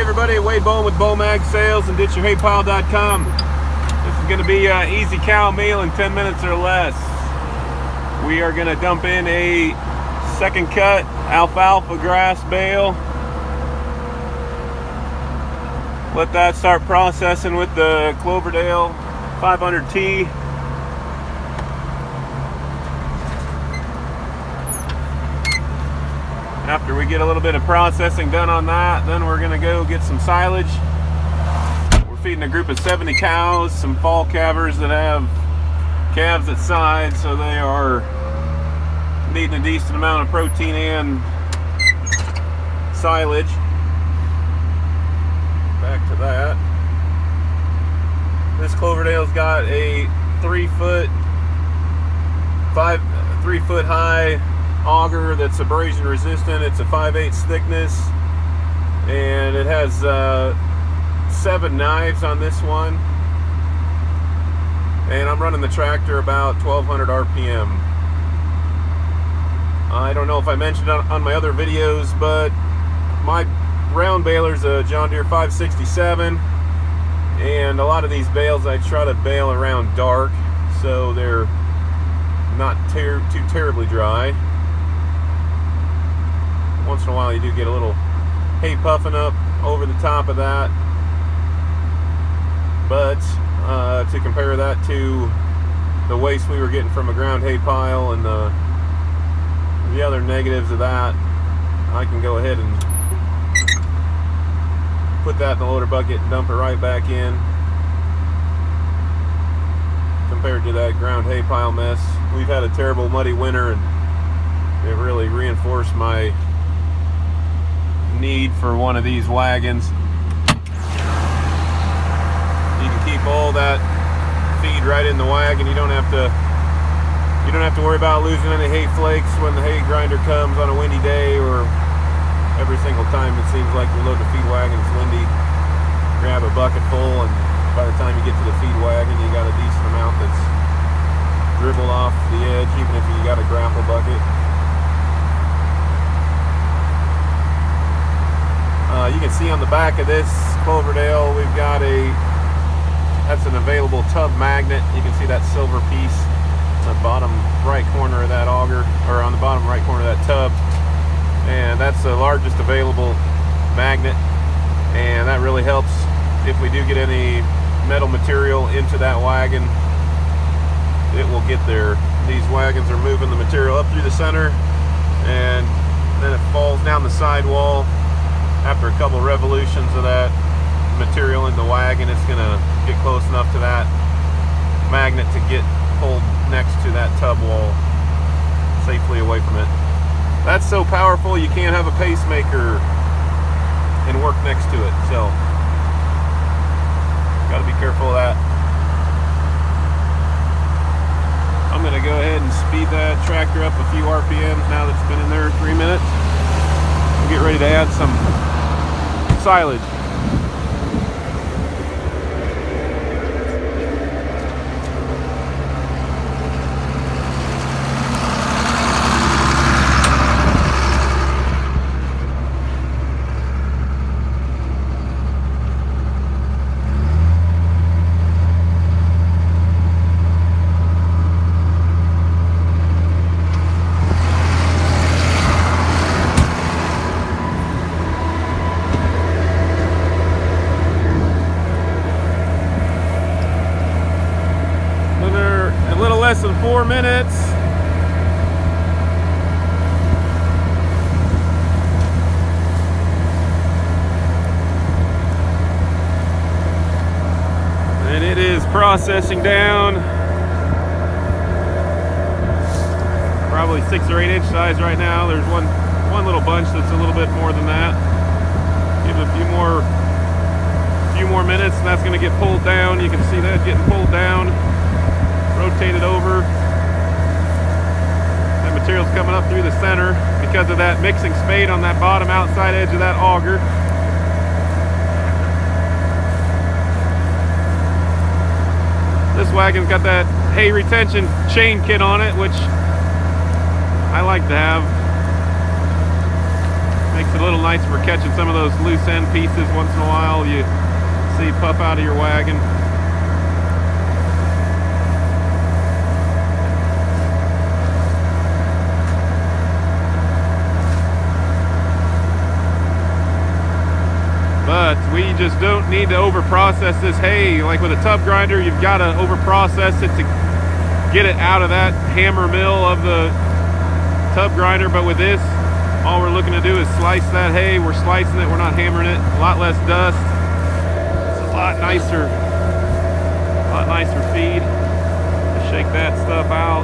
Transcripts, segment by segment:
everybody, Wade Bowman with Bowmag Sales and DitchYourHayPile.com. This is going to be an easy cow meal in 10 minutes or less. We are going to dump in a second cut alfalfa grass bale. Let that start processing with the Cloverdale 500T. After we get a little bit of processing done on that, then we're going to go get some silage. We're feeding a group of 70 cows, some fall calvers that have calves at side, so they are needing a decent amount of protein and silage. Back to that. This Cloverdale's got a 3 foot high auger that's abrasion resistant. It's a 5/8 thickness, and it has 7 knives on this one, and I'm running the tractor about 1200 RPM. I don't know if I mentioned it on my other videos, but my round baler's a John Deere 567, and a lot of these bales I try to bale around dark so they're not too terribly dry. Once in a while you do get a little hay puffing up over the top of that, but to compare that to the waste we were getting from a ground hay pile and the other negatives of that, I can go ahead and put that in the loader bucket and dump it right back in. Compared to that ground hay pile mess, we've had a terrible muddy winter, and it really reinforced my need for one of these wagons. You can keep all that feed right in the wagon. You don't have to worry about losing any hay flakes when the hay grinder comes on a windy day, or every single time it seems like we load the feed wagon, it's windy. Grab a bucket full, and by the time you get to the feed wagon, you got a decent amount that's dribbled off the edge, even if you got a grapple bucket. You can see on the back of this Cloverdale, we've got that's an available tub magnet. You can see that silver piece on the bottom right corner of that auger, or on the bottom right corner of that tub, and that's the largest available magnet, and that really helps if we do get any metal material into that wagon. It will get there. These wagons are moving the material up through the center, and then it falls down the sidewall. After a couple revolutions of that material in the wagon, it's going to get close enough to that magnet to get pulled next to that tub wall, safely away from it. That's so powerful you can't have a pacemaker and work next to it, so got to be careful of that. I'm going to go ahead and speed that tractor up a few RPMs now that it's been in there 3 minutes. We'll get ready to add some silage. Less than 4 minutes. And it is processing down. Probably 6 or 8 inch size right now. There's one little bunch that's a little bit more than that. Give it a few more minutes, and that's going to get pulled down. You can see that getting pulled down. Rotate it over. That material's coming up through the center because of that mixing spade on that bottom outside edge of that auger. This wagon's got that hay retention chain kit on it, which I like to have. makes it a little nicer for catching some of those loose end pieces once in a while you see puff out of your wagon. But we just don't need to over-process this hay. Like with a tub grinder, you've got to over-process it to get it out of that hammer mill of the tub grinder. But with this, all we're looking to do is slice that hay. We're slicing it, we're not hammering it. A lot less dust. It's a lot nicer feed. Just shake that stuff out.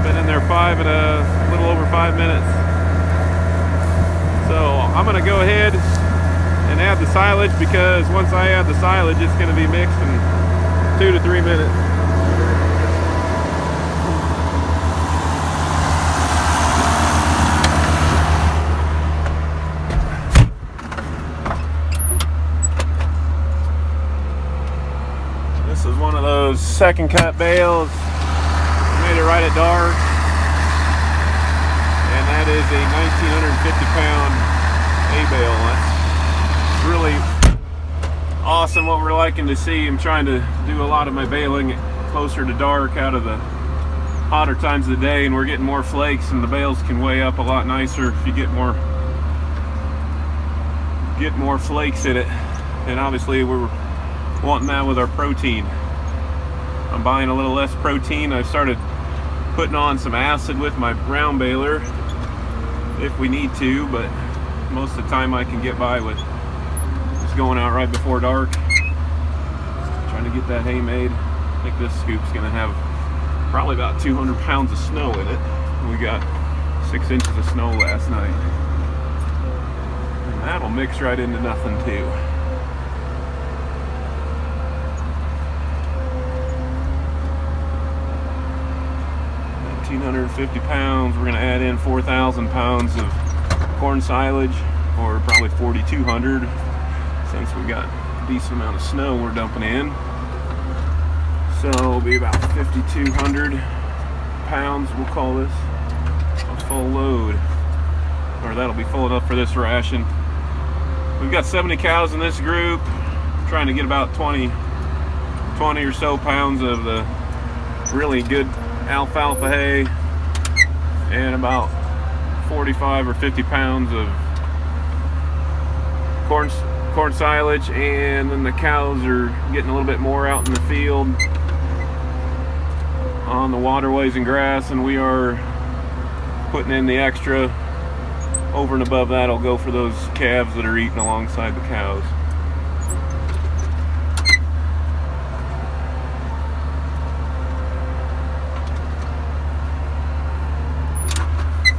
Been in there a little over 5 minutes. So I'm going to go ahead and add the silage, because once I add the silage, it's going to be mixed in 2 to 3 minutes. This is one of those second cut bales. Made it right at dark. And that is a 1,950 pound hay bale. That's really awesome what we're liking to see. I'm trying to do a lot of my baling closer to dark out of the hotter times of the day, and we're getting more flakes, and the bales can weigh up a lot nicer if you get more flakes in it. And obviously we're wanting that with our protein. I'm buying a little less protein. I've started putting on some acid with my round baler if we need to, but most of the time I can get by with just going out right before dark, trying to get that hay made. I think this scoop's gonna have probably about 200 pounds of snow in it. We got 6 inches of snow last night, and that'll mix right into nothing too. 1,950 pounds. We're going to add in 4,000 pounds of corn silage, or probably 4,200, since we got a decent amount of snow we're dumping in. So it'll be about 5,200 pounds, we'll call this a full load, or that'll be full enough for this ration. We've got 70 cows in this group. I'm trying to get about 20 or so pounds of the really good alfalfa hay, and about 45 or 50 pounds of corn silage. And then the cows are getting a little bit more out in the field on the waterways and grass, and we are putting in the extra over and above that. Will go for those calves that are eating alongside the cows.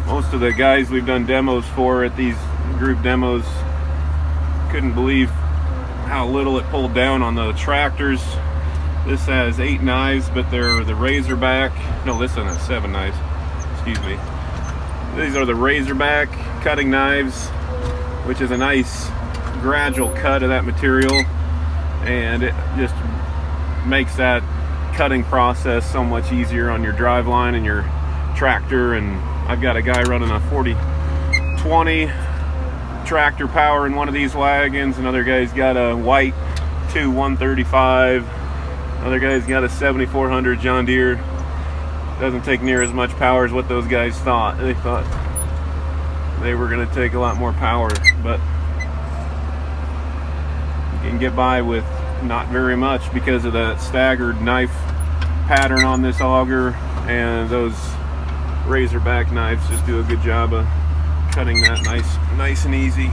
Most of the guys we've done demos for at these group demos couldn't believe how little it pulled down on the tractors. This has 8 knives, but they're the Razorback. No, this one has 7 knives. Excuse me. These are the Razorback cutting knives, which is a nice gradual cut of that material, and it just makes that cutting process so much easier on your drive line and your tractor. And I've got a guy running a 40-20 tractor power in one of these wagons. Another guy's got a white 135. Another guy's got a 7400 John Deere. Doesn't take near as much power as what those guys thought. They thought they were going to take a lot more power, but you can get by with not very much because of the staggered knife pattern on this auger, and those Razorback knives just do a good job of cutting that nice and easy.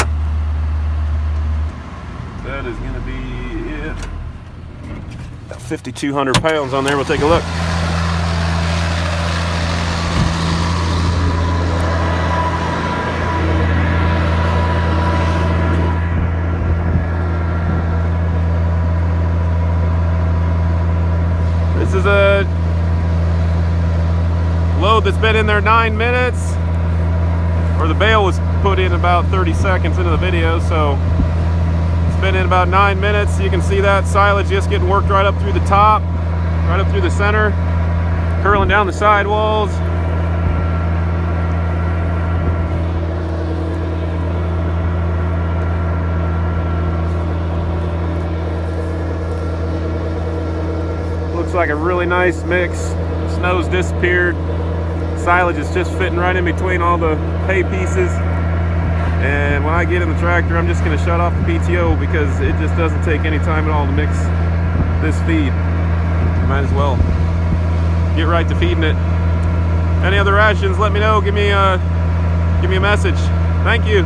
That is going to be it. About 5,200 pounds on there. We'll take a look. This is a load that's been in there 9 minutes, or the bale was put in about 30 seconds into the video, so it's been in about 9 minutes. You can see that silage just getting worked right up through the top, right up through the center, curling down the sidewalls. Looks like a really nice mix. Snow's disappeared. Silage is just fitting right in between all the hay pieces. And when I get in the tractor, I'm just going to shut off the PTO because it just doesn't take any time at all to mix this feed. Might as well get right to feeding it. Any other rations, let me know. Give me a message. Thank you.